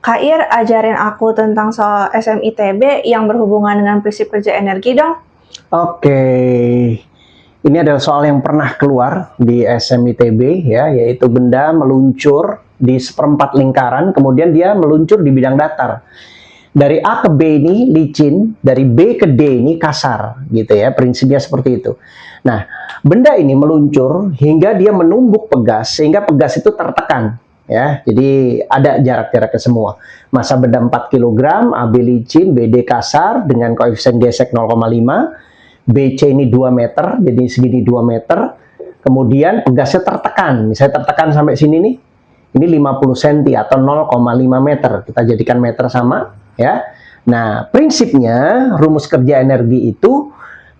Kak Ir, ajarin aku tentang soal SMITB yang berhubungan dengan prinsip kerja energi dong. Oke, ini adalah soal yang pernah keluar di SMITB ya, yaitu benda meluncur di seperempat lingkaran, kemudian dia meluncur di bidang datar. Dari A ke B ini licin, dari B ke D ini kasar, gitu ya, prinsipnya seperti itu. Nah, benda ini meluncur hingga dia menumbuk pegas, sehingga pegas itu tertekan. Ya, jadi ada jarak-jaraknya semua. Massa benda 4 kg, AB licin, BD kasar dengan koefisien gesek 0,5, BC ini 2 meter, jadi segini 2 meter. Kemudian pegasnya tertekan, misalnya tertekan sampai sini nih, ini 50 cm atau 0,5 meter. Kita jadikan meter sama, ya. Nah, prinsipnya rumus kerja energi itu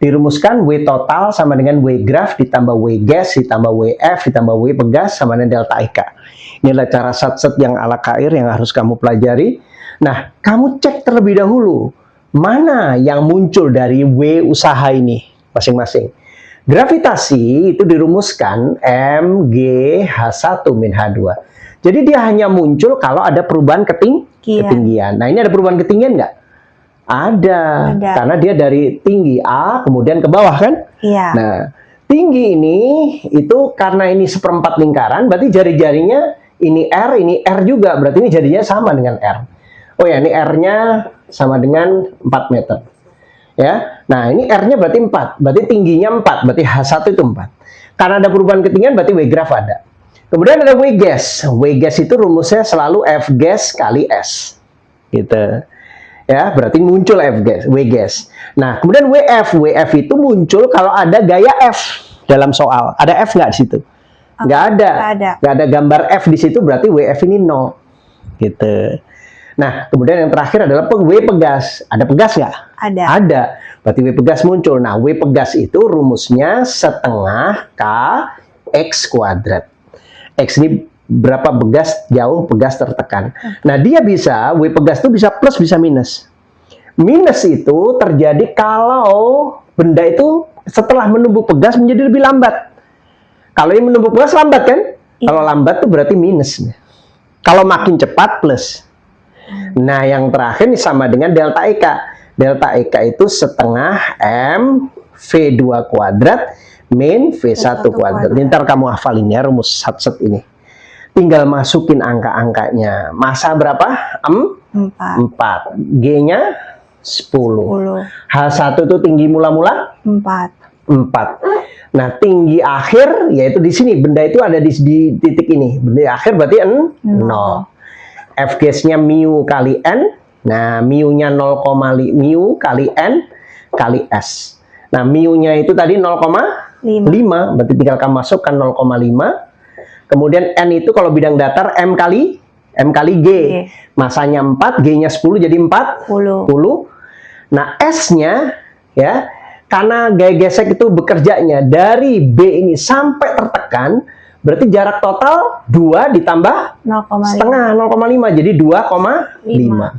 dirumuskan W total sama dengan W graf ditambah W gas ditambah WF ditambah W pegas sama dengan delta IK. Inilah cara sat-set yang ala KAIR yang harus kamu pelajari. Nah, kamu cek terlebih dahulu mana yang muncul dari W usaha ini masing-masing. Gravitasi itu dirumuskan M, G, H1 min H2. Jadi dia hanya muncul kalau ada perubahan ketinggian. Nah, ini ada perubahan ketinggian nggak? Ada, karena dia dari tinggi A kemudian ke bawah kan? Iya. Nah, tinggi ini itu karena ini seperempat lingkaran, berarti jari-jarinya ini R juga, berarti ini jadinya sama dengan R. Oh ya, ini R-nya sama dengan 4 meter. Ya, nah ini R-nya berarti 4, berarti tingginya 4, berarti H1 itu 4. Karena ada perubahan ketinggian, berarti W graf ada. Kemudian ada W gas. W gas itu rumusnya selalu F gas kali S. Gitu. Ya, berarti muncul W gas. Nah, kemudian WF itu muncul kalau ada gaya F dalam soal. Ada F nggak di situ? Nggak ada. Nggak ada gambar F di situ, berarti WF ini 0. Gitu. Nah, kemudian yang terakhir adalah W pegas. Ada pegas nggak? Ada. Ada. Berarti W pegas muncul. Nah, W pegas itu rumusnya setengah K X kuadrat. X ini berapa pegas jauh pegas tertekan. Nah, dia bisa W pegas itu bisa plus bisa minus. Minus itu terjadi kalau benda itu setelah menumbuk pegas menjadi lebih lambat. Kalau ini menumbuk pegas lambat kan? Iya. Kalau lambat tuh berarti minus. Kalau makin cepat plus. Nah, yang terakhir ini sama dengan delta EK. Delta EK itu setengah M V2 kuadrat min V1 kuadrat. Ntar kamu hafalin ya rumus sat-set ini. Tinggal masukin angka-angkanya. Massa berapa? 4. G-nya 10. H1 itu tinggi mula-mula? 4. Nah, tinggi akhir yaitu di sini. Benda itu ada di titik ini. Benda akhir berarti 0. F gasnya mu kali N. Nah, mu-nya 0,5 mu kali N kali S. Nah, mu-nya itu tadi 0,5. Berarti tinggal kamu masukkan 0,5. Kemudian N itu kalau bidang datar M kali G. Masanya 4, G-nya 10 jadi 40. Nah, S-nya ya, karena gaya gesek itu bekerjanya dari B ini sampai tertekan, berarti jarak total 2 ditambah setengah 0,5 jadi 2,5.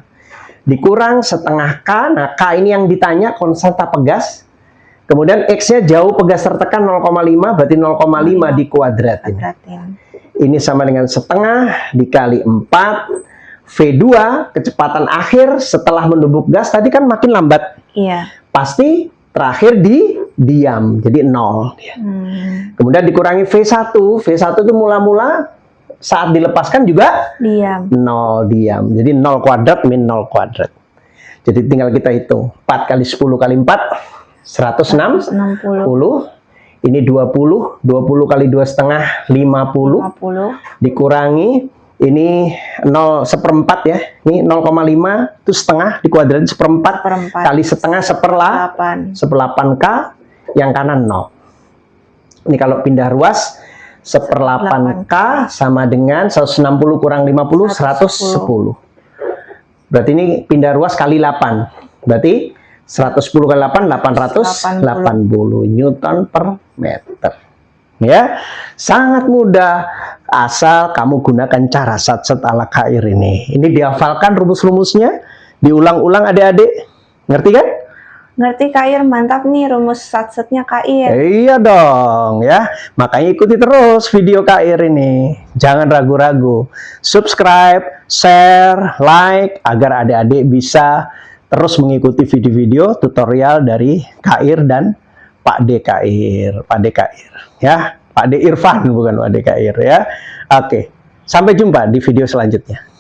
Dikurang setengah K. Nah, K ini yang ditanya konstanta pegas. Kemudian X-nya jauh pegas tertekan 0,5, berarti 0,5 dikuadratin. Ini sama dengan setengah dikali 4. V2, kecepatan akhir setelah menumbuk gas, tadi kan makin lambat. Iya. Pasti terakhir di diam, jadi 0. Kemudian dikurangi V1. V1 itu mula-mula saat dilepaskan juga diam. 0 diam. Jadi 0 kuadrat min 0 kuadrat. Jadi tinggal kita hitung. 4 kali 10 kali 4. 160. Ini 20 kali 2 setengah 50. Dikurangi ini 0 seperempat ya. Ini 0,5 itu setengah dikuadratin seperempat kali setengah 1/8 K, yang kanan 0. Ini kalau pindah ruas 1/8 K sama dengan 160 kurang 50 110. Berarti ini pindah ruas kali 8. Berarti 110 kali 8, 880 Newton per meter. Ya, sangat mudah asal kamu gunakan cara sat-set ala KAIR ini. Ini dihafalkan rumus-rumusnya, diulang-ulang adik-adik. Ngerti kan? Ngerti Kak Ir, mantap nih rumus satsetnya Kak Ir. Iya dong ya. Makanya ikuti terus video Kak Ir ini. Jangan ragu-ragu. Subscribe, share, like agar adik-adik bisa terus mengikuti video-video tutorial dari Kak Ir dan Pak D Kak Ir. Pak D Kak Ir ya. Pak D Irfan bukan Pak D Kak Ir ya. Oke. Sampai jumpa di video selanjutnya.